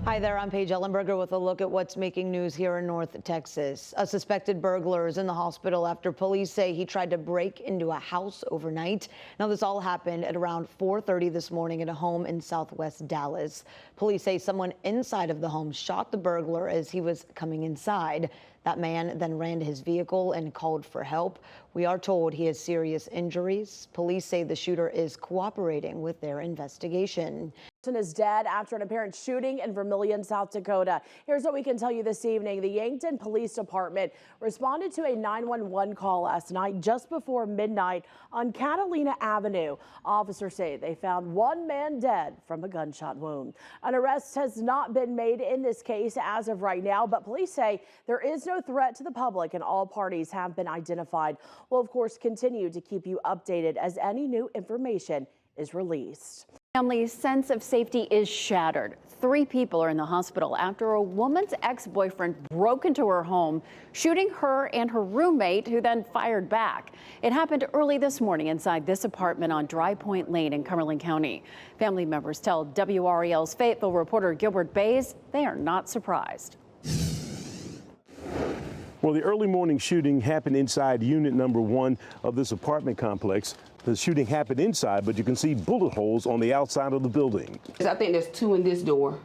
Hi there, I'm Paige Ellenberger with a look at what's making news here in North Texas. A suspected burglar is in the hospital after police say he tried to break into a house overnight. Now, this all happened at around 4:30 this morning at a home in southwest Dallas. Police say someone inside of the home shot the burglar as he was coming inside. That man then ran to his vehicle and called for help. We are told he has serious injuries. Police say the shooter is cooperating with their investigation. Is dead after an apparent shooting in Vermillion, South Dakota. Here's what we can tell you this evening. The Yankton Police Department responded to a 911 call last night just before midnight on Catalina Avenue. Officers say they found one man dead from a gunshot wound. An arrest has not been made in this case as of right now, but police say there is no threat to the public and all parties have been identified. We'll, of course, continue to keep you updated as any new information is released. Family's sense of safety is shattered. 3 people are in the hospital after a woman's ex-boyfriend broke into her home, shooting her and her roommate, who then fired back. It happened early this morning inside this apartment on Dry Point Lane in Cumberland County. Family members tell WREL's faithful reporter Gilbert Bays they are not surprised. Well, the early morning shooting happened inside unit number 1 of this apartment complex. The shooting happened inside, but you can see bullet holes on the outside of the building. I think there's 2 in this door,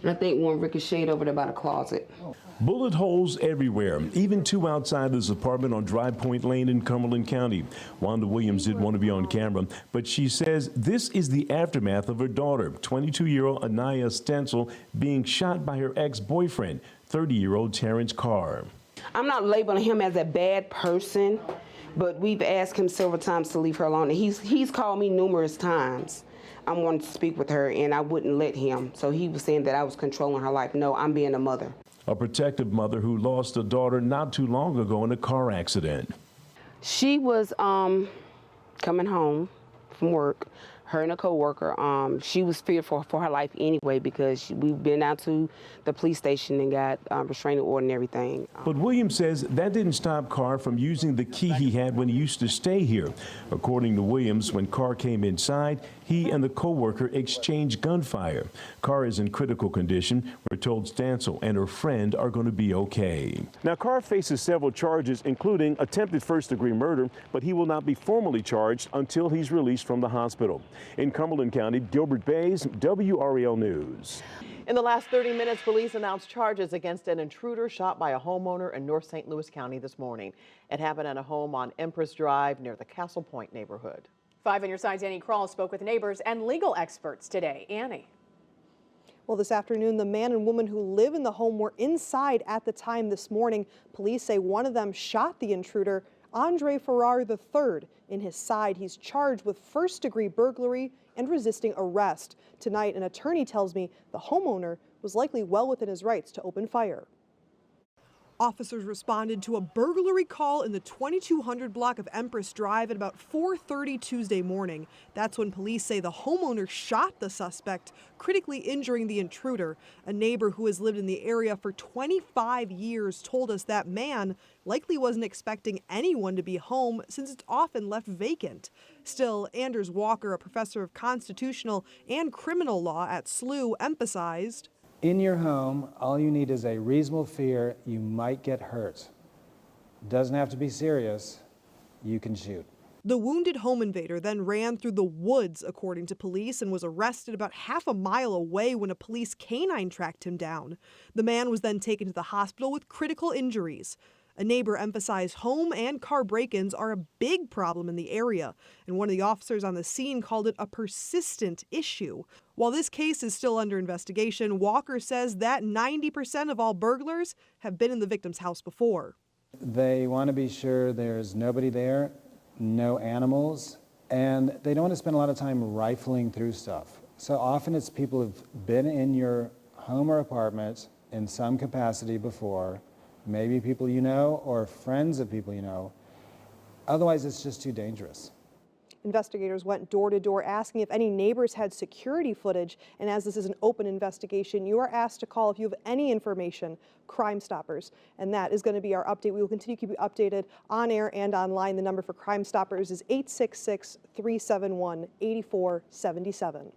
and I think 1 ricocheted over there by the closet. Bullet holes everywhere, even 2 outside this apartment on Dry Point Lane in Cumberland County. Wanda Williams didn't want to be on camera, but she says this is the aftermath of her daughter, 22-year-old Anaya Stencil, being shot by her ex-boyfriend, 30-year-old Terrence Carr. I'm not labeling him as a bad person, but we've asked him several times to leave her alone. And he's called me numerous times. I wanted to speak with her, and I wouldn't let him. So he was saying that I was controlling her life. No, I'm being a mother. A protective mother who lost a daughter not too long ago in a car accident. She was coming home from work. Her and a co-worker, she was fearful for her life anyway because we've been out to the police station and got restraining order and everything. But Williams says that didn't stop Carr from using the key he had when he used to stay here. According to Williams, when Carr came inside, he and the co-worker exchanged gunfire. Carr is in critical condition. We're told Stancil and her friend are going to be okay. Now, Carr faces several charges, including attempted first-degree murder, but he will not be formally charged until he's released from the hospital. In Cumberland County, Gilbert Bays, WREL News. In the last 30 minutes, police announced charges against an intruder shot by a homeowner in North St. Louis County this morning. It happened at a home on Empress Drive near the Castle Point neighborhood. 5 on your side's Annie Krall spoke with neighbors and legal experts today. Annie. Well, this afternoon, the man and woman who live in the home were inside at the time this morning. Police say one of them shot the intruder, Andre Farrar III, in his side. He's charged with first-degree burglary and resisting arrest. Tonight, an attorney tells me the homeowner was likely well within his rights to open fire. Officers responded to a burglary call in the 2200 block of Empress Drive at about 4:30 Tuesday morning. That's when police say the homeowner shot the suspect, critically injuring the intruder. A neighbor who has lived in the area for 25 years told us that man likely wasn't expecting anyone to be home since it's often left vacant. Still, Anders Walker, a professor of constitutional and criminal law at SLU, emphasized, in your home, all you need is a reasonable fear you might get hurt. Doesn't have to be serious. You can shoot. The wounded home invader then ran through the woods, according to police, and was arrested about half a mile away when a police canine tracked him down. The man was then taken to the hospital with critical injuries. A neighbor emphasized home and car break-ins are a big problem in the area, and one of the officers on the scene called it a persistent issue. While this case is still under investigation, Walker says that 90% of all burglars have been in the victim's house before. They want to be sure there's nobody there, no animals, and they don't want to spend a lot of time rifling through stuff. So often it's people who've been in your home or apartment in some capacity before, maybe people you know or friends of people you know. Otherwise, it's just too dangerous. Investigators went door to door asking if any neighbors had security footage, and as this is an open investigation, you are asked to call if you have any information, Crime Stoppers. And that is going to be our update. We will continue to keep you updated on air and online. The number for Crime Stoppers is 866-371-8477.